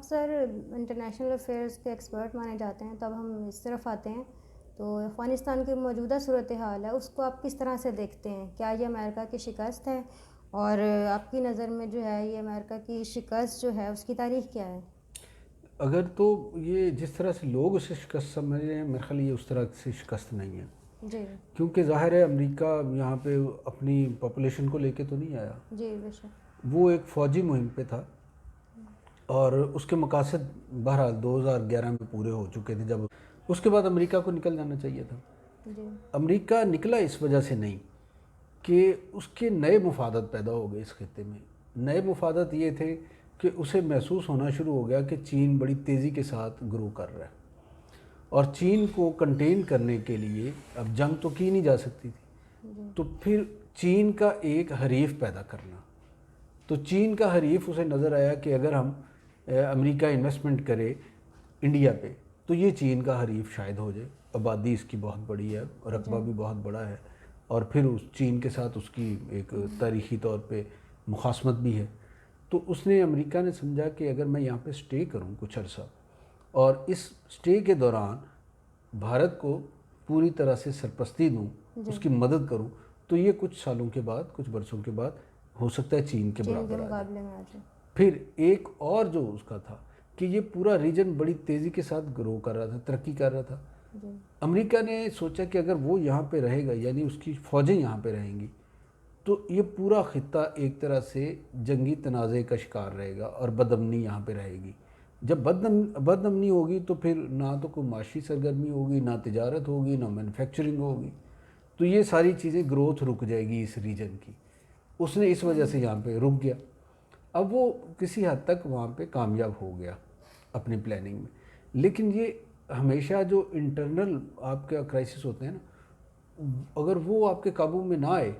سر international affairs کے expert مانے جاتے ہیں، تب ہم اس طرف آتے ہیں تو افغانستان کی موجودہ صورتحال ہے اس کو آپ کس طرح سے دیکھتے ہیں؟ کیا یہ امریکہ کی شکست ہے؟ اور آپ کی نظر میں جو ہے یہ امریکہ کی شکست جو ہے اس کی تاریخ کیا ہے؟ اگر تو یہ جس طرح سے لوگ اسے شکست سمجھ رہے ہیں، میرے خیال یہ اس طرح سے شکست نہیں ہے، جی کیونکہ ظاہر ہے امریکہ یہاں پہ اپنی پاپولیشن کو لے کے تو نہیں آیا، جی بے شک۔ وہ ایک فوجی مہم پہ تھا اور اس کے مقاصد بہرحال 2011 میں پورے ہو چکے تھے، جب اس کے بعد امریکہ کو نکل جانا چاہیے تھا۔ جی امریکہ نکلا اس وجہ سے نہیں کہ اس کے نئے مفادات پیدا ہو گئے اس خطے میں۔ نئے مفادات یہ تھے کہ اسے محسوس ہونا شروع ہو گیا کہ چین بڑی تیزی کے ساتھ گرو کر رہا ہے، اور چین کو کنٹین کرنے کے لیے اب جنگ تو کی نہیں جا سکتی تھی، جی تو پھر چین کا ایک حریف پیدا کرنا۔ تو چین کا حریف اسے نظر آیا کہ اگر ہم امریکہ انویسٹمنٹ کرے انڈیا پہ تو یہ چین کا حریف شاید ہو جائے، آبادی اس کی بہت بڑی ہے، رقبہ بھی بہت بڑا ہے، اور پھر اس چین کے ساتھ اس کی ایک تاریخی طور پہ مخاصمت بھی ہے۔ تو اس نے امریکہ نے سمجھا کہ اگر میں یہاں پہ سٹے کروں کچھ عرصہ اور اس سٹے کے دوران بھارت کو پوری طرح سے سرپرستی دوں، اس کی مدد کروں، تو یہ کچھ سالوں کے بعد، کچھ برسوں کے بعد ہو سکتا ہے چین کے برابر آ جائے۔ مقابلے میں آ جائے۔ پھر ایک اور جو اس کا تھا کہ یہ پورا ریجن بڑی تیزی کے ساتھ گرو کر رہا تھا، ترقی کر رہا تھا۔ امریکہ نے سوچا کہ اگر وہ یہاں پہ رہے گا، یعنی اس کی فوجیں یہاں پہ رہیں گی، تو یہ پورا خطہ ایک طرح سے جنگی تنازع کا شکار رہے گا اور بدامنی یہاں پہ رہے گی۔ جب بدامنی ہوگی تو پھر نہ تو کوئی معاشی سرگرمی ہوگی، نہ تجارت ہوگی، نہ مینوفیکچرنگ ہوگی، تو یہ ساری چیزیں گروتھ رک جائے گی اس ریجن کی۔ اس نے اس وجہ سے یہاں پہ رک گیا۔ اب وہ کسی حد تک وہاں پہ کامیاب ہو گیا اپنی پلاننگ میں، لیکن یہ ہمیشہ جو انٹرنل آپ کا کرائسس ہوتے ہیں نا، اگر وہ آپ کے قابو میں نہ آئے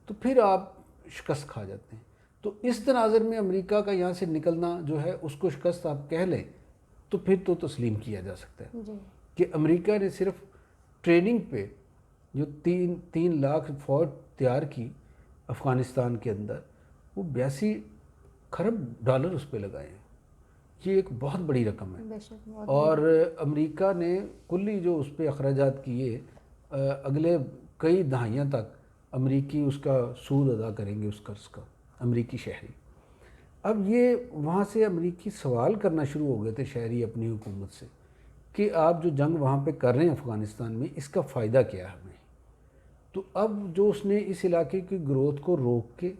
تو پھر آپ شکست کھا جاتے ہیں۔ تو اس تناظر میں امریکہ کا یہاں سے نکلنا جو ہے اس کو شکست آپ کہہ لیں تو پھر تو تسلیم کیا جا سکتا ہے کہ امریکہ نے صرف ٹریننگ پہ جو تین لاکھ فوج تیار کی افغانستان کے اندر، وہ 82 خرب ڈالر اس پہ لگائے ہیں۔ یہ ایک بہت بڑی رقم ہے، اور امریکہ نے کلی جو اس پہ اخراجات کیے، اگلے کئی دہائیاں تک امریکی اس کا سود ادا کریں گے، اس قرض کا، امریکی شہری۔ اب یہ وہاں سے امریکی سوال کرنا شروع ہو گئے تھے شہری اپنی حکومت سے کہ آپ جو جنگ وہاں پہ کر رہے ہیں افغانستان میں، اس کا فائدہ کیا ہے ہمیں؟ تو اب جو اس نے اس علاقے کی گروتھ کو روک کے،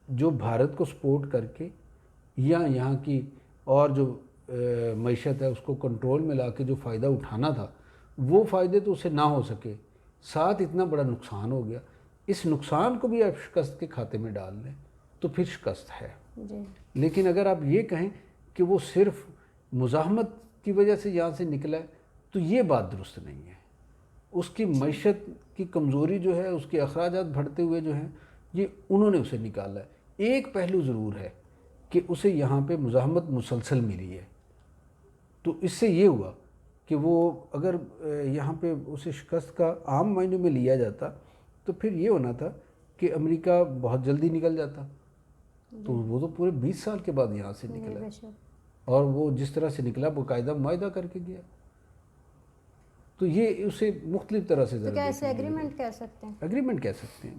جو بھارت کو سپورٹ کر کے، یا یہاں کی اور جو معیشت ہے اس کو کنٹرول میں لا کے جو فائدہ اٹھانا تھا، وہ فائدے تو اسے نہ ہو سکے، ساتھ اتنا بڑا نقصان ہو گیا۔ اس نقصان کو بھی آپ شکست کے کھاتے میں ڈال لیں تو پھر شکست ہے۔ لیکن اگر آپ یہ کہیں کہ وہ صرف مزاحمت کی وجہ سے یہاں سے نکلا ہے تو یہ بات درست نہیں ہے۔ اس کی معیشت کی کمزوری جو ہے، اس کے اخراجات بڑھتے ہوئے جو ہیں، یہ انہوں نے اسے نکالا ہے۔ ایک پہلو ضرور ہے کہ اسے یہاں پہ مزاحمت مسلسل ملی ہے، تو اس سے یہ ہوا کہ وہ اگر یہاں پہ اسے شکست کا عام معنوں میں لیا جاتا تو پھر یہ ہونا تھا کہ امریکہ بہت جلدی نکل جاتا، تو وہ تو پورے 20 سال کے بعد یہاں سے نکلا، اور وہ جس طرح سے نکلا باقاعدہ معاہدہ کر کے گیا۔ تو یہ اسے مختلف طرح سے ضرور ایسے ایگریمنٹ کہہ سکتے ہیں، ایگریمنٹ کہہ سکتے ہیں،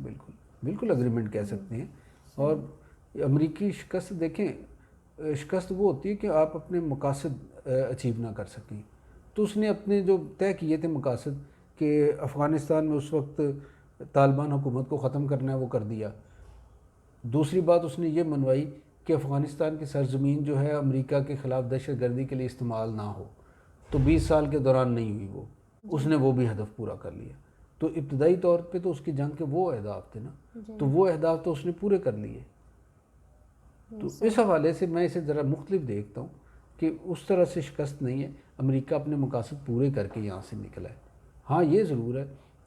بالکل ایگریمنٹ کہہ سکتے ہیں۔ اور امریکی شکست دیکھیں، شکست وہ ہوتی ہے کہ آپ اپنے مقاصد اچیو نہ کر سکیں۔ تو اس نے اپنے جو طے کیے تھے مقاصد کہ افغانستان میں اس وقت طالبان حکومت کو ختم کرنا ہے، وہ کر دیا۔ دوسری بات اس نے یہ منوائی کہ افغانستان کی سرزمین جو ہے امریکہ کے خلاف دہشت گردی کے لیے استعمال نہ ہو، تو 20 سال کے دوران نہیں ہوئی، اس نے وہ بھی ہدف پورا کر لیا۔ تو ابتدائی طور پہ تو اس کی جنگ کے وہ اہداف تھے نا، تو وہ اہداف تو اس نے پورے کر لیے۔ تو اس حوالے سے میں اسے ذرا مختلف دیکھتا ہوں کہ اس طرح سے شکست نہیں ہے، امریکہ اپنے مقاصد پورے کر کے یہاں سے نکلا ہے۔ ہاں یہ ضرور ہے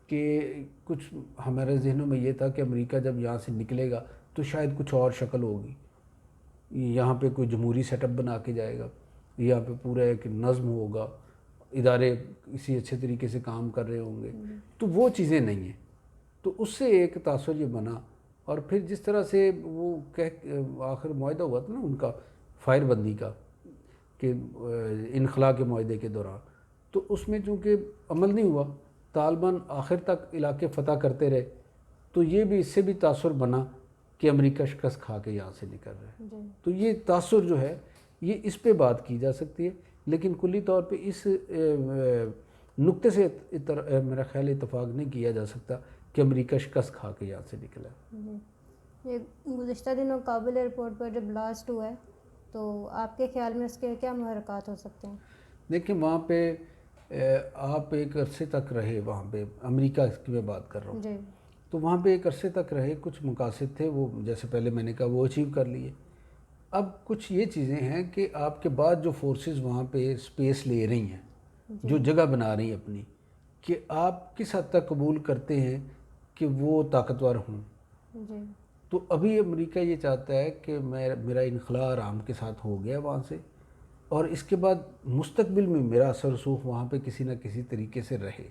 کہ کچھ ہمارے ذہنوں میں یہ تھا کہ امریکہ جب یہاں سے نکلے گا تو شاید کچھ اور شکل ہوگی، یہاں پہ کوئی جمہوری سیٹ اپ بنا کے جائے گا، یہاں پہ پورا ایک نظم ہوگا، ادارے اسی اچھے طریقے سے کام کر رہے ہوں گے، تو وہ چیزیں نہیں ہیں۔ تو اس سے ایک تاثر یہ بنا، اور پھر جس طرح سے وہ آخر معاہدہ ہوا تھا نا ان کا فائر بندی کا، کہ انخلا کے معاہدے کے دوران، تو اس میں چونکہ عمل نہیں ہوا، طالبان آخر تک علاقے فتح کرتے رہے، تو یہ بھی اس سے بھی تاثر بنا کہ امریکہ شکست کھا کے یہاں سے نکل رہا ہے۔ تو یہ تاثر جو ہے یہ اس پہ بات کی جا سکتی ہے، لیکن کلی طور پہ اس نقطے سے میرا خیال اتفاق نہیں کیا جا سکتا کہ امریکہ شکست کھا کے یہاں سے نکلا ہے۔ یہ گزشتہ دنوں کابل ایئرپورٹ پر جو بلاسٹ ہوا ہے، تو آپ کے خیال میں اس کے کیا محرکات ہو سکتے ہیں؟ دیکھیں وہاں پہ آپ ایک عرصے تک رہے، وہاں پہ امریکہ کی میں بات کر رہا ہوں، جی تو وہاں پہ ایک عرصے تک رہے، کچھ مقاصد تھے وہ جیسے پہلے میں نے کہا وہ اچیو کر لیے۔ اب کچھ یہ چیزیں ہیں کہ آپ کے بعد جو فورسز وہاں پہ سپیس لے رہی ہیں، جو جگہ بنا رہی ہیں اپنی، کہ آپ کس حد تک قبول کرتے ہیں کہ وہ طاقتور ہوں۔ جی تو ابھی امریکہ یہ چاہتا ہے کہ میرا انخلا آرام کے ساتھ ہو گیا وہاں سے، اور اس کے بعد مستقبل میں میرا اثر رسوخ وہاں پہ کسی نہ کسی طریقے سے رہے۔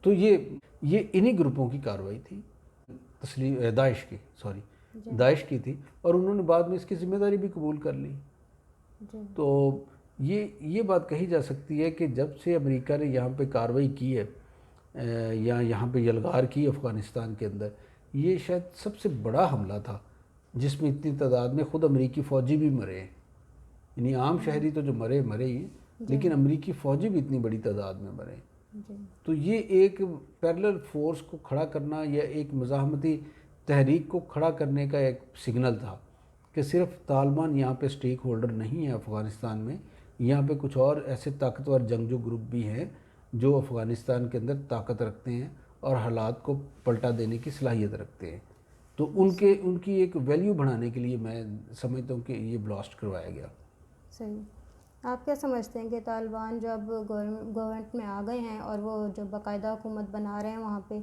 تو یہ انہی گروپوں کی کارروائی تھی، داعش کی تھی، اور انہوں نے بعد میں اس کی ذمہ داری بھی قبول کر لی۔ تو یہ بات کہی جا سکتی ہے کہ جب سے امریکہ نے یہاں پہ کارروائی کی ہے یا یہاں پہ یلغار کی افغانستان کے اندر، یہ شاید سب سے بڑا حملہ تھا جس میں اتنی تعداد میں خود امریکی فوجی بھی مرے ہیں۔ یعنی عام شہری تو جو مرے ہی ہیں، لیکن امریکی فوجی بھی اتنی بڑی تعداد میں مرے ہیں۔ تو یہ ایک پیرلل فورس کو کھڑا کرنا یا ایک مزاحمتی تحریک کو کھڑا کرنے کا ایک سگنل تھا کہ صرف طالبان یہاں پہ سٹیک ہولڈر نہیں ہے افغانستان میں، یہاں پہ کچھ اور ایسے طاقتور جنگجو گروپ بھی ہیں جو افغانستان کے اندر طاقت رکھتے ہیں اور حالات کو پلٹا دینے کی صلاحیت رکھتے ہیں۔ تو ان کی ایک ویلیو بڑھانے کے لیے میں سمجھتا ہوں کہ یہ بلاسٹ کروایا گیا۔ صحیح۔ آپ کیا سمجھتے ہیں کہ طالبان جب گورنمنٹ میں آ گئے ہیں اور وہ جو باقاعدہ حکومت بنا رہے ہیں وہاں پہ،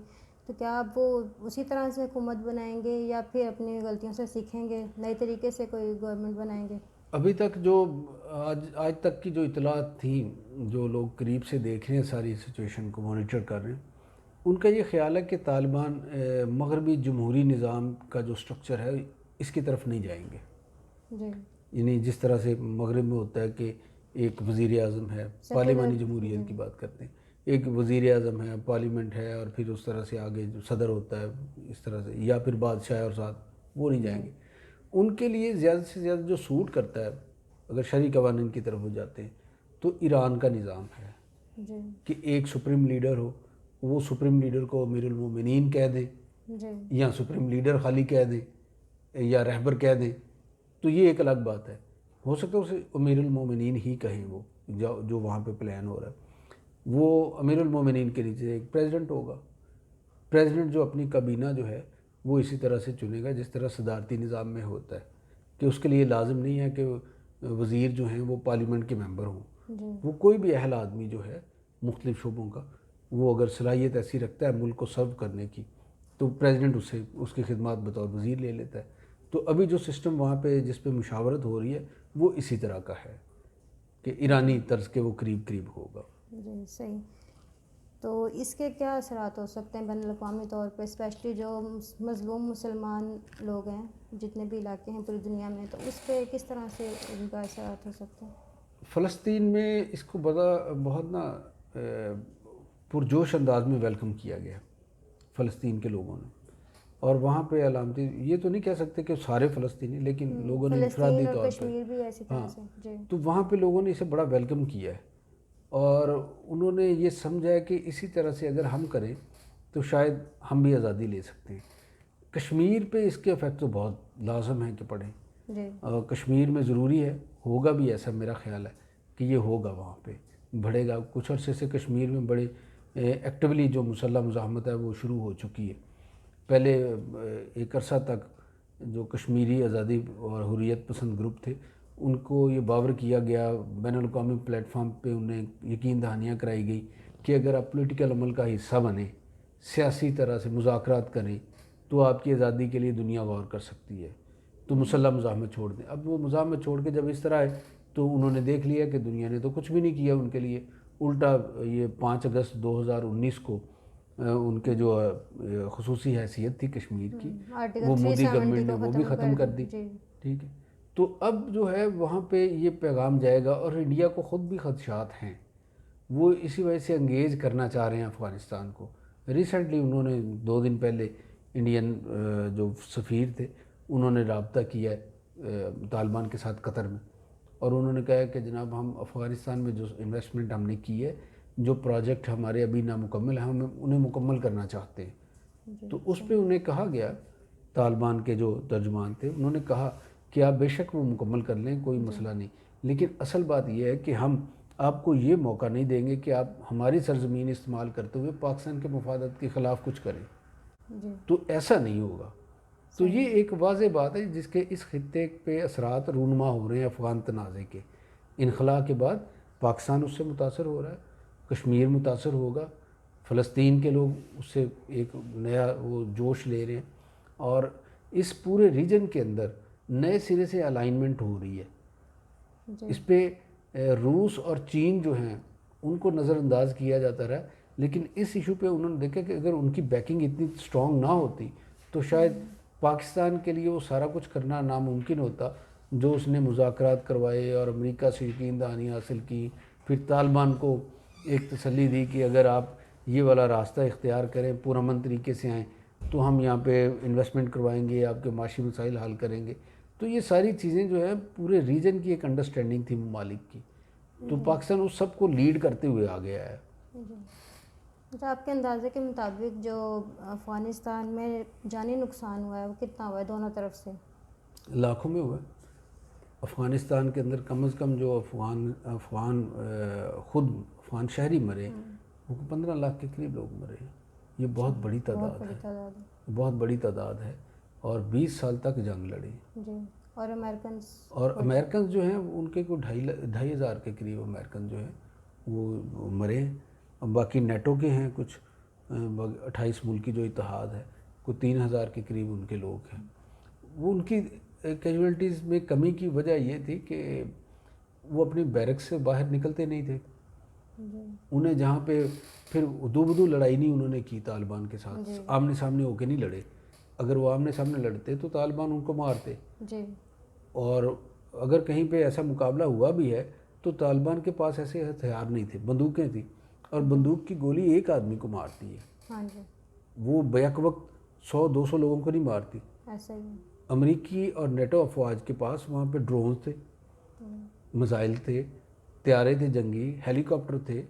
تو کیا اب وہ اسی طرح سے حکومت بنائیں گے یا پھر اپنی غلطیوں سے سیکھیں گے، نئے طریقے سے کوئی گورنمنٹ بنائیں گے؟ ابھی تک جو آج تک کی جو اطلاعات تھیں، جو لوگ قریب سے دیکھ رہے ہیں ساری سچویشن کو مانیٹر کر رہے ہیں، ان کا یہ خیال ہے کہ طالبان مغربی جمہوری نظام کا جو سٹرکچر ہے اس کی طرف نہیں جائیں گے۔ جی یعنی جس طرح سے مغرب میں ہوتا ہے کہ ایک وزیر اعظم ہے، پارلیمانی جمہوریت کی بات کرتے ہیں، ایک وزیر اعظم ہے، پارلیمنٹ ہے، اور پھر اس طرح سے آگے جو صدر ہوتا ہے اس طرح سے، یا پھر بادشاہ اور ساتھ، وہ نہیں جائیں گے۔ ان کے لیے زیادہ سے زیادہ جو سوٹ کرتا ہے اگر شرعی قوانین کی طرف ہو جاتے ہیں تو ایران کا نظام ہے کہ ایک سپریم لیڈر ہو، وہ سپریم لیڈر کو امیر المومنین کہہ دیں، یا سپریم لیڈر خالی کہہ دیں یا رہبر کہہ دیں، تو یہ ایک الگ بات ہے۔ ہو سکتا ہے اسے امیر المومنین ہی کہیں، وہ جو وہاں پہ پلان ہو رہا ہے، وہ امیر المومنین کے نیچے ایک پریزیڈنٹ ہوگا۔ پریزیڈنٹ جو اپنی کابینہ جو ہے وہ اسی طرح سے چنے گا جس طرح صدارتی نظام میں ہوتا ہے، کہ اس کے لیے لازم نہیں ہے کہ وزیر جو ہیں وہ پارلیمنٹ کے ممبر ہوں۔ وہ کوئی بھی اہل آدمی جو ہے مختلف شعبوں کا، وہ اگر صلاحیت ایسی رکھتا ہے ملک کو سرو کرنے کی، تو پریزیڈنٹ اس کی خدمات بطور وزیر لے لیتا ہے۔ تو ابھی جو سسٹم وہاں پہ جس پہ مشاورت ہو رہی ہے وہ اسی طرح کا ہے کہ ایرانی طرز کے وہ قریب ہوگا۔ جی صحیح۔ تو اس کے کیا اثرات ہو سکتے ہیں بین الاقوامی طور پہ، اسپیشلی جو مظلوم مسلمان لوگ ہیں جتنے بھی علاقے ہیں پوری دنیا میں، تو اس پہ کس طرح سے ان کا اثرات ہو سکتے ہیں؟ فلسطین میں اس کو بہت پرجوش انداز میں ویلکم کیا گیا فلسطین کے لوگوں نے، اور وہاں پہ علامتی، یہ تو نہیں کہہ سکتے کہ سارے فلسطینی، لیکن لوگوں نے انفرادی طور پہ، تو وہاں پہ لوگوں نے اسے بڑا ویلکم کیا ہے، اور انہوں نے یہ سمجھا ہے کہ اسی طرح سے اگر ہم کریں تو شاید ہم بھی آزادی لے سکتے ہیں۔ کشمیر پہ اس کے افیکٹ تو بہت لازم ہے کہ پڑیں، اور کشمیر میں ضروری ہے، ہوگا بھی، ایسا میرا خیال ہے کہ یہ ہوگا، وہاں پہ بڑھے گا۔ کچھ عرصے سے کشمیر میں بڑے ایکٹیولی جو مسلح مزاحمت ہے وہ شروع ہو چکی ہے۔ پہلے ایک عرصہ تک جو کشمیری آزادی اور حریت پسند گروپ تھے ان کو یہ باور کیا گیا، بین الاقوامی پلیٹ فارم پہ انہیں یقین دہانیاں کرائی گئی کہ اگر آپ پولیٹیکل عمل کا حصہ بنیں، سیاسی طرح سے مذاکرات کریں، تو آپ کی آزادی کے لیے دنیا غور کر سکتی ہے، تو مسلح مزاحمت چھوڑ دیں۔ اب وہ مزاحمت چھوڑ کے جب اس طرح ہے تو انہوں نے دیکھ لیا کہ دنیا نے تو کچھ بھی نہیں کیا ان کے لیے، الٹا یہ 5 اگست 2019 کو ان کے جو خصوصی حیثیت تھی کشمیر کی، وہ مودی گورنمنٹ نے وہ بھی ختم کر دی، ٹھیک ہے۔ تو اب جو ہے وہاں پہ یہ پیغام جائے گا، اور انڈیا کو خود بھی خدشات ہیں، وہ اسی وجہ سے انگیز کرنا چاہ رہے ہیں افغانستان کو۔ ریسنٹلی انہوں نے 2 دن پہلے انڈین جو سفیر تھے انہوں نے رابطہ کیا ہے طالبان کے ساتھ قطر میں، اور انہوں نے کہا کہ جناب ہم افغانستان میں جو انویسٹمنٹ ہم نے کی ہے، جو پروجیکٹ ہمارے ابھی نامکمل ہیں، ہم انہیں مکمل کرنا چاہتے ہیں۔ تو اس پہ انہیں کہا گیا، طالبان کے جو ترجمان تھے انہوں نے کہا کہ آپ بے شک وہ مکمل کر لیں، کوئی مسئلہ نہیں، لیکن اصل بات یہ ہے کہ ہم آپ کو یہ موقع نہیں دیں گے کہ آپ ہماری سرزمین استعمال کرتے ہوئے پاکستان کے مفادات کے خلاف کچھ کریں۔ تو ایسا نہیں ہوگا۔ تو یہ ایک واضح بات ہے جس کے اس خطے پہ اثرات رونما ہو رہے ہیں افغان تنازع کے۔ انخلاء کے بعد پاکستان اس سے متاثر ہو رہا ہے، کشمیر متاثر ہوگا، فلسطین کے لوگ اس سے ایک نیا وہ جوش لے رہے ہیں، اور اس پورے ریجن کے اندر نئے سرے سے الائنمنٹ ہو رہی ہے۔ اس پہ روس اور چین جو ہیں ان کو نظر انداز کیا جاتا رہا، لیکن اس ایشو پہ انہوں نے دیکھا کہ اگر ان کی بیکنگ اتنی سٹرونگ نہ ہوتی تو شاید پاکستان کے لیے وہ سارا کچھ کرنا ناممکن ہوتا جو اس نے مذاکرات کروائے اور امریکہ سے یقین دہانی حاصل کی، پھر طالبان کو ایک تسلی دی کہ اگر آپ یہ والا راستہ اختیار کریں، پرامن طریقے سے آئیں تو ہم یہاں پہ انویسٹمنٹ کروائیں گے، آپ کے معاشی مسائل حل کریں گے۔ تو یہ ساری چیزیں جو ہے پورے ریجن کی ایک انڈرسٹینڈنگ تھی ممالک کی، تو پاکستان اس سب کو لیڈ کرتے ہوئے آ گیا ہے۔ اچھا، آپ کے اندازے کے مطابق جو افغانستان میں جانی نقصان ہوا ہے وہ کتنا ہوا ہے دونوں طرف سے؟ لاکھوں میں ہوا ہے۔ افغانستان کے اندر کم از کم جو افغان شہری مرے وہ 15 لاکھ کے قریب لوگ مرے ہیں۔ یہ بہت بڑی تعداد ہے، بہت بڑی تعداد ہے، اور 20 سال تک جنگ لڑی۔ جی، اور امریکنز جو ہیں ان کے کوئی 2,500 کے قریب امریکن جو ہیں وہ مرے ہیں، اور باقی نیٹو کے ہیں کچھ 28 ملکی جو اتحاد ہے، کوئی 3,000 کے قریب ان کے لوگ ہیں۔ وہ ان کی کیجویلٹیز میں کمی کی وجہ یہ تھی کہ وہ اپنی بیرک سے باہر نکلتے نہیں تھے۔ انہیں جہاں پہ پھر ادو بدو لڑائی نہیں انہوں نے کی طالبان کے ساتھ، آمنے سامنے ہو کے نہیں لڑے۔ اگر وہ آمنے سامنے لڑتے تو طالبان ان کو مارتے، اور اگر کہیں پہ ایسا مقابلہ ہوا بھی ہے تو طالبان کے پاس ایسے ہتھیار نہیں تھے، بندوقیں تھیں، اور بندوق کی گولی ایک آدمی کو مارتی ہے، وہ بیک وقت 100-200 لوگوں کو نہیں مارتی۔ امریکی اور نیٹو افواج کے پاس وہاں پہ ڈرونز تھے، میزائل تھے، طیارے تھے، جنگی ہیلی کاپٹر تھے،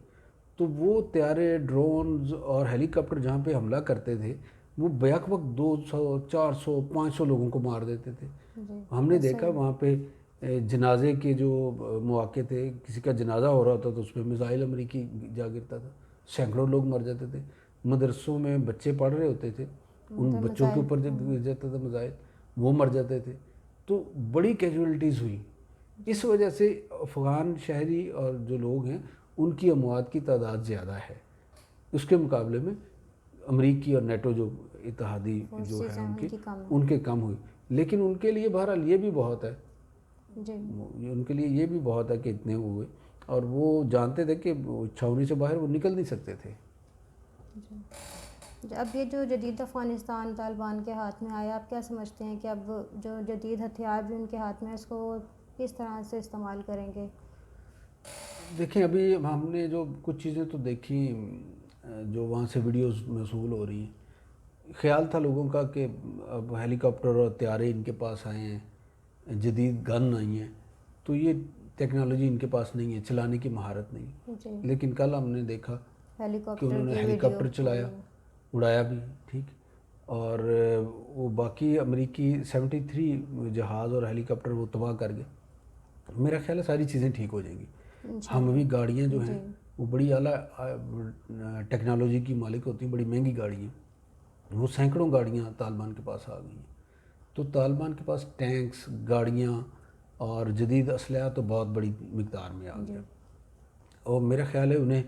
تو وہ طیارے، ڈرونز اور ہیلی کاپٹر جہاں پہ حملہ کرتے تھے وہ بیک وقت 200 400 500 لوگوں کو مار دیتے تھے۔ ہم نے دیکھا وہاں پہ جنازے کے جو مواقع تھے، کسی کا جنازہ ہو رہا ہوتا تو اس پہ میزائل امریکی جا گرتا تھا، سینکڑوں لوگ مر جاتے تھے۔ مدرسوں میں بچے پڑھ رہے ہوتے تھے، ان بچوں کے اوپر جب گر جاتا تھا میزائل، وہ مر جاتے تھے، تو بڑی کیجویلٹیز ہوئی۔ اس وجہ سے افغان شہری اور جو لوگ ہیں ان کی اموات کی تعداد زیادہ ہے، اس کے مقابلے میں امریکی اور نیٹو جو اتحادی جو ہے ان کے کم ہوئی، لیکن ان کے لیے بہرحال یہ بھی بہت ہے، ان کے لیے یہ بھی بہت ہے کہ اتنے ہوئے، اور وہ جانتے تھے کہ چھاؤنی سے باہر وہ نکل نہیں سکتے تھے۔ اب یہ جو جدید افغانستان طالبان کے ہاتھ میں آیا، آپ کیا سمجھتے ہیں کہ اب جو جدید ہتھیار بھی ان کے ہاتھ میں اس کو کس طرح سے استعمال کریں گے؟ دیکھیں ابھی ہم نے جو کچھ چیزیں تو دیکھی جو وہاں سے ویڈیوز موصول ہو رہی ہیں، خیال تھا لوگوں کا کہ اب ہیلی کاپٹر اور طیارے ان کے پاس آئے ہیں، جدید گن آئی ہیں، تو یہ ٹیکنالوجی ان کے پاس نہیں ہے، چلانے کی مہارت نہیں، لیکن کل ہم نے دیکھا کہ انہوں نے ہیلی کاپٹر چلایا، اڑایا بھی، ٹھیک، اور وہ باقی امریکی 73 جہاز اور ہیلی کاپٹر وہ تباہ کر گئے۔ میرا خیال ہے ساری چیزیں ٹھیک ہو جائیں گی۔ ہموی گاڑیاں جو ہیں وہ بڑی اعلیٰ ٹیکنالوجی کی مالک ہوتی ہیں، بڑی مہنگی گاڑیاں، وہ سینکڑوں گاڑیاں طالبان کے پاس آ گئی ہیں، تو طالبان کے پاس ٹینکس، گاڑیاں اور جدید اسلحہ تو بہت بڑی مقدار میں آ گیا، اور میرا خیال ہے انہیں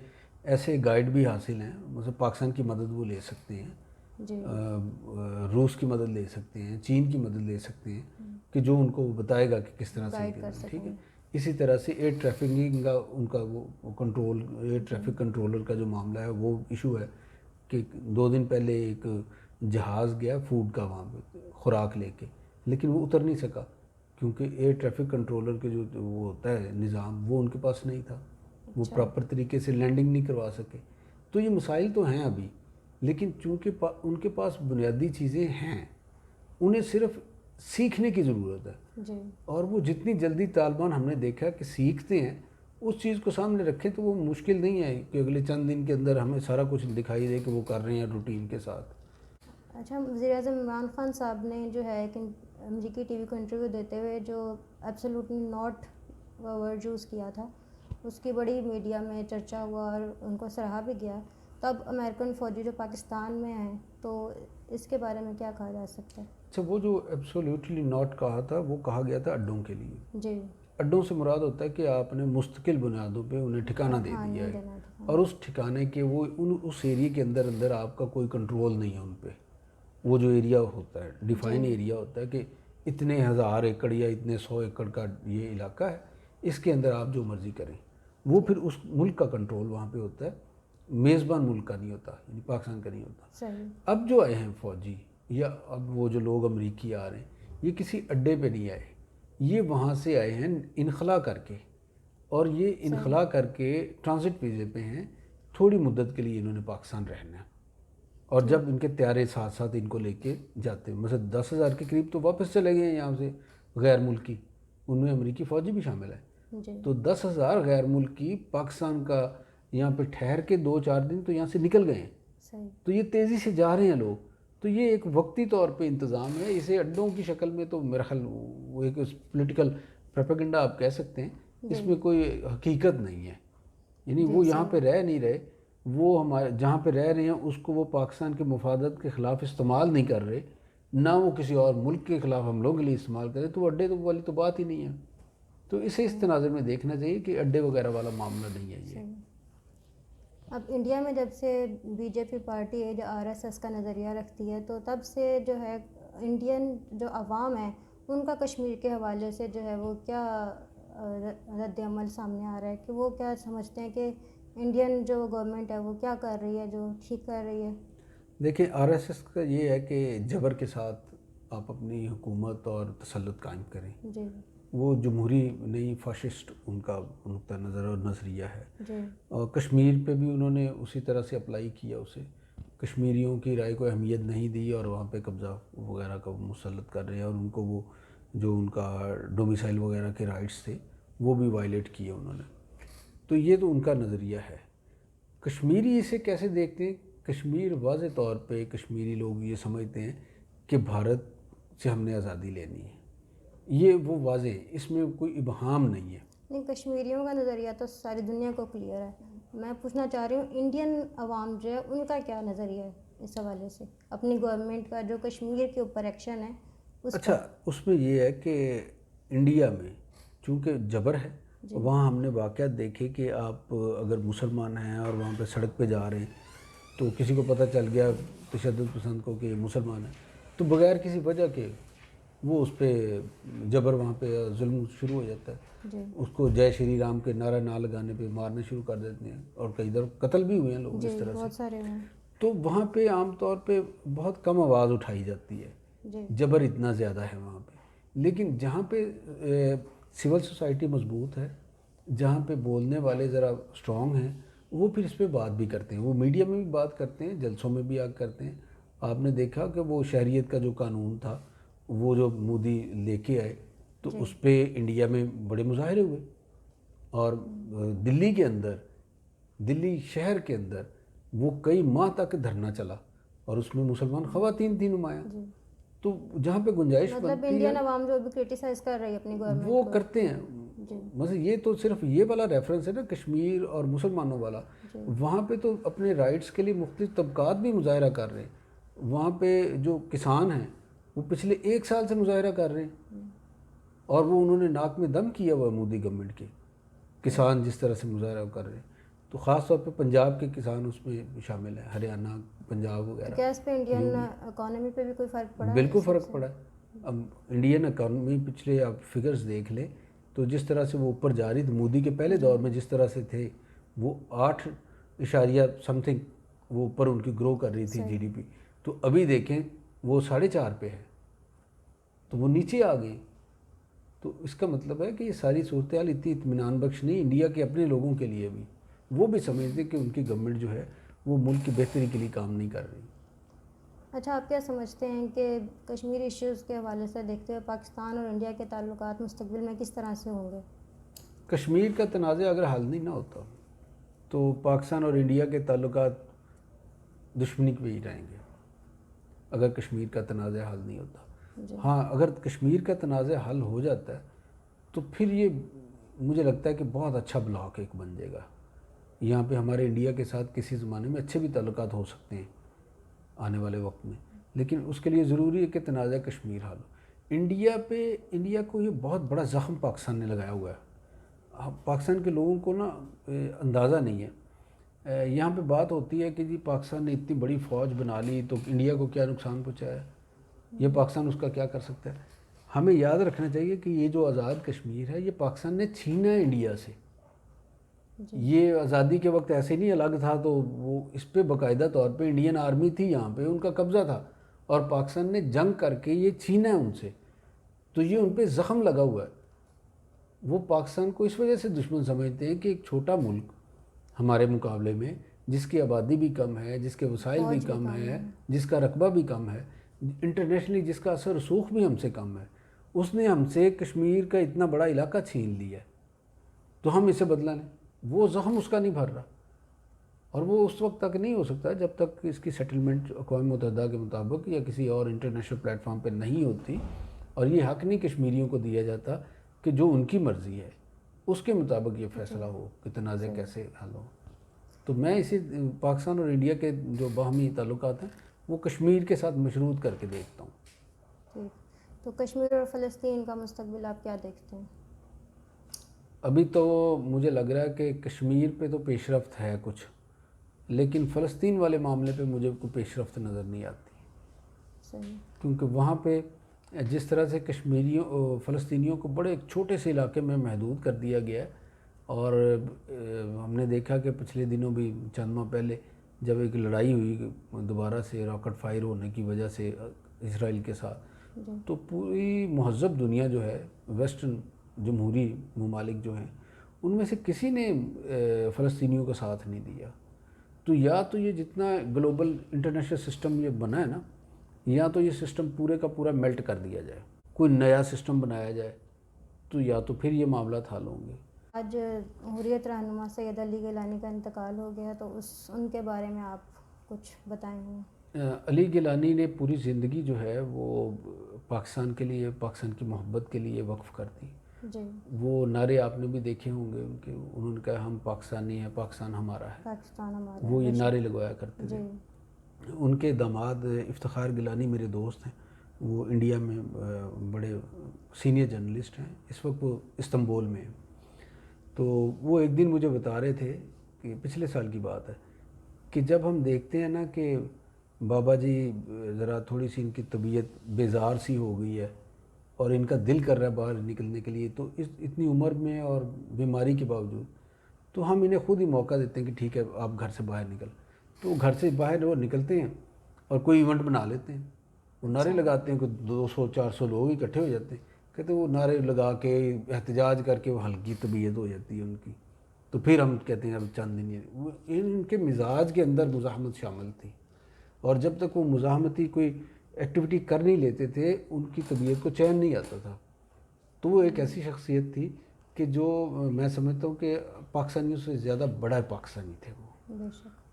ایسے گائیڈ بھی حاصل ہیں، مثلا پاکستان کی مدد وہ لے سکتے ہیں، روس کی مدد لے سکتے ہیں، چین کی مدد لے سکتے ہیں، کہ جو ان کو بتائے گا کہ کس طرح سے کرنا ہے، ٹھیک ہے۔ اسی طرح سے ایئر ٹریفکنگ کا ان کا وہ کنٹرول، ایئر ٹریفک کنٹرولر کا جو معاملہ ہے وہ ایشو ہے کہ 2 دن پہلے ایک جہاز گیا فوڈ کا وہاں پہ خوراک لے کے، لیکن وہ اتر نہیں سکا، کیونکہ ایئر ٹریفک کنٹرولر کے جو وہ ہوتا ہے نظام وہ ان کے پاس نہیں تھا، وہ پراپر طریقے سے لینڈنگ نہیں کروا سکے. تو یہ مسائل تو ہیں ابھی، لیکن چونکہ ان کے پاس بنیادی چیزیں ہیں، انہیں صرف سیکھنے کی ضرورت ہے. جی. اور وہ جتنی جلدی طالبان ہم نے دیکھا کہ سیکھتے ہیں، اس چیز کو سامنے رکھیں تو وہ مشکل نہیں ہے کہ اگلے چند دن کے اندر ہمیں سارا کچھ دکھائی دے کہ وہ کر رہے ہیں روٹین کے ساتھ. اچھا، وزیر اعظم عمران خان صاحب نے جو ہے کہ امریکی ٹی وی کو انٹرویو دیتے ہوئے جو ایبسولوٹلی ناٹ ورڈ یوز کیا تھا، اس کی بڑی میڈیا میں چرچا ہوا اور ان کو سراہا بھی گیا. تو اب امریکن فوجی جو پاکستان میں ہیں، تو اس کے بارے میں کیا کہا جا سکتا ہے؟ اچھا، وہ جو ایبسولوٹلی ناٹ کہا تھا وہ کہا گیا تھا اڈوں کے لیے. جی. اڈوں سے مراد ہوتا ہے کہ آپ نے مستقل بنیادوں پہ انہیں ٹھکانہ دے دیا ہے، اور اس ٹھکانے کے وہ اس ایریے کے اندر آپ کا کوئی کنٹرول نہیں ہے ان پہ. وہ جو ایریا ہوتا ہے ڈیفائن ایریا ہوتا ہے کہ اتنے 1000 ایکڑ یا اتنے 100 ایکڑ کا یہ علاقہ ہے، اس کے اندر آپ جو مرضی کریں. وہ پھر اس ملک کا کنٹرول وہاں پہ ہوتا ہے، میزبان ملک کا نہیں ہوتا، یعنی پاکستان کا نہیں ہوتا. اب جو آئے ہیں فوجی یا اب وہ جو لوگ امریکی آ رہے ہیں، یہ کسی اڈے پہ نہیں آئے، یہ وہاں سے آئے ہیں انخلا کر کے، اور یہ انخلا کر کے ٹرانزٹ ویزے پہ ہیں. تھوڑی مدت کے لیے انہوں نے پاکستان رہنا ہے، اور جب ان کے طیارے ساتھ ساتھ ان کو لے کے جاتے ہیں، مثلا 10,000 کے قریب تو واپس چلے گئے ہیں یہاں سے غیر ملکی، ان میں امریکی فوجی بھی شامل ہے. تو 10,000 غیر ملکی پاکستان کا یہاں پہ ٹھہر کے 2-4 دن تو یہاں سے نکل گئے ہیں. تو یہ تیزی سے جا رہے ہیں لوگ. تو یہ ایک وقتی طور پہ انتظام ہے، اسے اڈوں کی شکل میں تو میرا خیال وہ ایک پولیٹیکل پروپیگنڈا آپ کہہ سکتے ہیں، اس میں کوئی حقیقت نہیں ہے. یعنی وہ یہاں پہ رہ نہیں رہے، وہ ہمارے جہاں پہ رہ رہے ہیں اس کو وہ پاکستان کے مفادات کے خلاف استعمال نہیں کر رہے، نہ وہ کسی اور ملک کے خلاف ہم لوگوں کے لیے استعمال کریں. تو وہ اڈے تو والی تو بات ہی نہیں ہے. تو اسے اس تناظر میں دیکھنا چاہیے کہ اڈے وغیرہ والا معاملہ نہیں ہے یہ. اب انڈیا میں جب سے بی جے پی پارٹی ہے جو RSS کا نظریہ رکھتی ہے، تو تب سے جو ہے انڈین جو عوام ہے ان کا کشمیر کے حوالے سے جو ہے وہ کیا رد عمل سامنے آ رہا ہے، کہ وہ کیا سمجھتے ہیں کہ انڈین جو گورنمنٹ ہے وہ کیا کر رہی ہے جو ٹھیک کر رہی ہے؟ دیکھیں، RSS کا یہ ہے کہ جبر کے ساتھ آپ اپنی حکومت اور تسلط قائم کریں. جی. وہ جمہوری نہیں، فاشسٹ ان کا نقطہ نظر اور نظریہ ہے. جی. اور کشمیر پہ بھی انہوں نے اسی طرح سے اپلائی کیا اسے. کشمیریوں کی رائے کو اہمیت نہیں دی اور وہاں پہ قبضہ وغیرہ کا مسلط کر رہے ہیں، اور ان کو وہ جو ان کا ڈومیسائل وغیرہ کے رائٹس تھے وہ بھی وائلیٹ کیے انہوں نے. تو یہ تو ان کا نظریہ ہے. کشمیری اسے کیسے دیکھتے ہیں؟ کشمیر واضح طور پہ کشمیری لوگ یہ سمجھتے ہیں کہ بھارت سے ہم نے آزادی لینی ہے. یہ وہ واضح ہے، اس میں کوئی ابہام نہیں ہے. نہیں، کشمیریوں کا نظریہ تو ساری دنیا کو کلیئر ہے. میں پوچھنا چاہ رہی ہوں انڈین عوام جو ہے ان کا کیا نظریہ ہے اس حوالے سے، اپنی گورنمنٹ کا جو کشمیر کے اوپر ایکشن ہے اس کا؟ اچھا، اس میں یہ ہے کہ انڈیا میں چونکہ جبر ہے، وہاں ہم نے واقعات دیکھے کہ آپ اگر مسلمان ہیں اور وہاں پہ سڑک پہ جا رہے ہیں تو کسی کو پتہ چل گیا تشدد پسند کو کہ یہ مسلمان ہے، تو بغیر کسی وجہ کے وہ اس پہ جبر، وہاں پہ ظلم شروع ہو جاتا ہے. اس کو جے شری رام کے نعرہ نہ لگانے پہ مارنے شروع کر دیتے ہیں، اور کئی دفعہ قتل بھی ہوئے ہیں لوگ اس طرح سے. تو وہاں پہ عام طور پہ بہت کم آواز اٹھائی جاتی ہے، جبر اتنا زیادہ ہے وہاں پہ. لیکن جہاں پہ سول سوسائٹی مضبوط ہے، جہاں پہ بولنے والے ذرا اسٹرانگ ہیں، وہ پھر اس پہ بات بھی کرتے ہیں. وہ میڈیا میں بھی بات کرتے ہیں، جلسوں میں بھی کرتے ہیں. آپ نے دیکھا کہ وہ شہریت کا جو قانون تھا وہ جو مودی لے کے آئے تو اس پہ انڈیا میں بڑے مظاہرے ہوئے، اور دلی کے اندر، دلی شہر کے اندر وہ کئی ماہ تک دھرنا چلا، اور اس میں مسلمان خواتین تھی نمایاں. تو جہاں پہ گنجائش مطلب بنتی ہے، انڈین عوام جو بھی کرٹیسائز کر رہی ہے اپنی گورنمنٹ وہ کرتے ہیں. مثلا یہ تو صرف یہ والا ریفرنس ہے نا کشمیر اور مسلمانوں والا. وہاں پہ تو اپنے رائٹس کے لیے مختلف طبقات بھی مظاہرہ کر رہے ہیں. وہاں پہ جو کسان ہیں وہ پچھلے 1 سال سے مظاہرہ کر رہے ہیں، اور وہ انہوں نے ناک میں دم کیا ہوا مودی گورنمنٹ کے. کسان جس طرح سے مظاہرہ کر رہے ہیں، تو خاص طور پہ پنجاب کے کسان اس میں شامل ہیں، ہریانہ، پنجاب وغیرہ. کیا اس پہ انڈین اکانومی پہ بھی کوئی فرق پڑا ہے؟ بالکل فرق پڑا ہے. اب انڈین اکانومی پچھلے آپ فگرز دیکھ لیں تو جس طرح سے وہ اوپر جا رہی تھی مودی کے پہلے دور میں، جس طرح سے تھے وہ 8.something وہ اوپر ان کی گرو کر رہی تھی جی ڈی پی، تو ابھی دیکھیں وہ 4.5 پہ ہے، تو وہ نیچے آ گئے. تو اس کا مطلب ہے کہ یہ ساری صورتحال اتنی اطمینان بخش نہیں انڈیا کے اپنے لوگوں کے لیے بھی. وہ بھی سمجھتے کہ ان کی گورنمنٹ جو ہے وہ ملک کی بہتری کے لیے کام نہیں کر رہی. اچھا، آپ کیا سمجھتے ہیں کہ کشمیر ایشوز کے حوالے سے دیکھتے ہوئے پاکستان اور انڈیا کے تعلقات مستقبل میں کس طرح سے ہوں گے؟ کشمیر کا تنازع اگر حل نہیں نہ ہوتا تو پاکستان اور انڈیا کے تعلقات دشمنی پہ ہی رہیں گے اگر کشمیر کا تنازع حل نہیں ہوتا. ہاں، اگر کشمیر کا تنازع حل ہو جاتا ہے تو پھر یہ مجھے لگتا ہے کہ بہت اچھا بلاک ایک بن جائے گا. یہاں پہ ہمارے انڈیا کے ساتھ کسی زمانے میں اچھے بھی تعلقات ہو سکتے ہیں آنے والے وقت میں، لیکن اس کے لیے ضروری ہے کہ تنازع کشمیر حل ہو. انڈیا کو یہ بہت بڑا زخم پاکستان نے لگایا ہوا ہے. پاکستان کے لوگوں کو نا اندازہ نہیں ہے. یہاں پہ بات ہوتی ہے کہ جی پاکستان نے اتنی بڑی فوج بنا لی تو انڈیا کو کیا نقصان پہنچایا، یہ پاکستان اس کا کیا کر سکتا ہے. ہمیں یاد رکھنا چاہیے کہ یہ جو آزاد کشمیر ہے یہ پاکستان نے چھینا ہے انڈیا سے. یہ آزادی کے وقت ایسے نہیں الگ تھا، تو وہ اس پہ باقاعدہ طور پہ انڈین آرمی تھی، یہاں پہ ان کا قبضہ تھا اور پاکستان نے جنگ کر کے یہ چھینا ہے ان سے. تو یہ ان پہ زخم لگا ہوا ہے. وہ پاکستان کو اس وجہ سے دشمن سمجھتے ہیں کہ ایک چھوٹا ملک ہمارے مقابلے میں، جس کی آبادی بھی کم ہے، جس کے وسائل بھی کم ہے، جس کا رقبہ بھی کم ہے، انٹرنیشنلی جس کا اثر رسوخ بھی ہم سے کم ہے، اس نے ہم سے کشمیر کا اتنا بڑا علاقہ چھین لیا ہے. تو ہم اسے بدلا لیں. وہ زخم اس کا نہیں بھر رہا، اور وہ اس وقت تک نہیں ہو سکتا جب تک اس کی سیٹلمنٹ اقوام متحدہ کے مطابق یا کسی اور انٹرنیشنل پلیٹ فارم پہ نہیں ہوتی، اور یہ حق نہیں کشمیریوں کو دیا جاتا کہ جو ان کی مرضی ہے اس کے مطابق یہ فیصلہ ہو کہ تنازع کیسے حل ہو. تو میں اسی پاکستان اور انڈیا کے جو باہمی تعلقات ہیں وہ کشمیر کے ساتھ مشروط کر کے دیکھتا ہوں. ٹھیک، تو کشمیر اور فلسطین کا مستقبل آپ کیا دیکھتے ہیں؟ ابھی تو مجھے لگ رہا ہے کہ کشمیر پہ تو پیش رفت ہے کچھ، لیکن فلسطین والے معاملے پہ مجھے کوئی پیش رفت نظر نہیں آتی. صحیح. کیونکہ وہاں پہ جس طرح سے فلسطینیوں کو بڑے ایک چھوٹے سے علاقے میں محدود کر دیا گیا ہے، اور ہم نے دیکھا کہ پچھلے دنوں بھی چند ماہ پہلے جب ایک لڑائی ہوئی دوبارہ سے راکٹ فائر ہونے کی وجہ سے اسرائیل کے ساتھ، تو پوری مہذب دنیا جو ہے، ویسٹرن جمہوری ممالک جو ہیں، ان میں سے کسی نے فلسطینیوں کا ساتھ نہیں دیا. تو یا تو یہ جتنا گلوبل انٹرنیشنل سسٹم یہ بنا ہے نا، یا تو یہ سسٹم پورے کا پورا میلٹ کر دیا جائے، کوئی نیا سسٹم بنایا جائے، تو یا تو پھر یہ معاملات حل ہوں گے. آج حریت رہنما سید علی گیلانی کا انتقال ہو گیا، تو ان کے بارے میں آپ کچھ بتائیں گے؟ علی گیلانی نے پوری زندگی جو ہے وہ پاکستان کے لیے، پاکستان کی محبت کے لیے وقف کر دی. جی. وہ نعرے آپ نے بھی دیکھے ہوں گے ان کے، انہوں نے کہا ہم پاکستانی ہیں، پاکستان ہمارا ہے، پاکستان ہمارا. وہ یہ نعرے لگوایا کرتے تھے. ان کے داماد افتخار گیلانی میرے دوست ہیں، وہ انڈیا میں بڑے سینئر جرنلسٹ ہیں، اس وقت وہ استنبول میں ہیں. تو وہ ایک دن مجھے بتا رہے تھے کہ پچھلے سال کی بات ہے کہ جب ہم دیکھتے ہیں نا کہ بابا جی ذرا تھوڑی سی ان کی طبیعت بیزار سی ہو گئی ہے اور ان کا دل کر رہا ہے باہر نکلنے کے لیے، تو اتنی عمر میں اور بیماری کے باوجود تو ہم انہیں خود ہی موقع دیتے ہیں کہ ٹھیک ہے آپ گھر سے باہر نکل. تو گھر سے باہر وہ نکلتے ہیں اور کوئی ایونٹ بنا لیتے ہیں، وہ نعرے لگاتے ہیں، کوئی 200-400 لوگ اکٹھے ہو جاتے ہیں، کہتے ہیں وہ نعرے لگا کے احتجاج کر کے وہ ہلکی طبیعت ہو جاتی ہے ان کی. تو پھر ہم کہتے ہیں اب چند دن وہ ان کے مزاج کے اندر مزاحمت شامل تھی، اور جب تک وہ مزاحمتی کوئی ایکٹیویٹی کر نہیں لیتے تھے ان کی طبیعت کو چین نہیں آتا تھا. تو وہ ایک ایسی شخصیت تھی کہ جو میں سمجھتا ہوں کہ پاکستانیوں سے زیادہ بڑا پاکستانی تھے.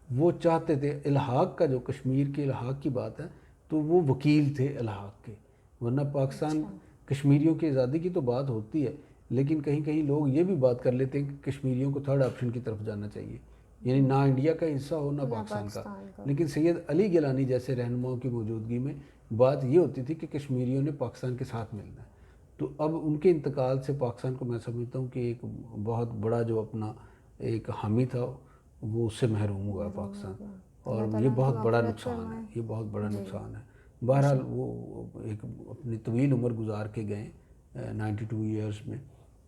وہ چاہتے تھے الحاق کا، جو کشمیر کے الحاق کی بات ہے تو وہ وکیل تھے الحاق کے. ورنہ پاکستان کشمیریوں کی آزادی کی تو بات ہوتی ہے، لیکن کہیں کہیں لوگ یہ بھی بات کر لیتے ہیں کہ کشمیریوں کو تھرڈ آپشن کی طرف جانا چاہیے، یعنی نہ انڈیا کا حصہ ہو نہ پاکستان کا. لیکن سید علی گیلانی جیسے رہنماؤں کی موجودگی میں بات یہ ہوتی تھی کہ کشمیریوں نے پاکستان کے ساتھ ملنا ہے. تو اب ان کے انتقال سے پاکستان کو میں سمجھتا ہوں کہ ایک بہت بڑا جو اپنا ایک حامی تھا وہ اس سے محروم ہوا ہے پاکستان، اور یہ بہت بڑا نقصان ہے، یہ بہت بڑا نقصان ہے. بہرحال وہ ایک اپنی طویل عمر گزار کے گئے 92 ایئرز میں،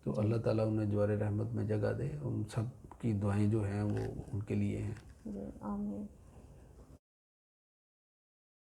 تو اللہ تعالیٰ انہیں جوار رحمت میں جگہ دے. ان سب کی دعائیں جو ہیں وہ ان کے لیے ہیں. آمین.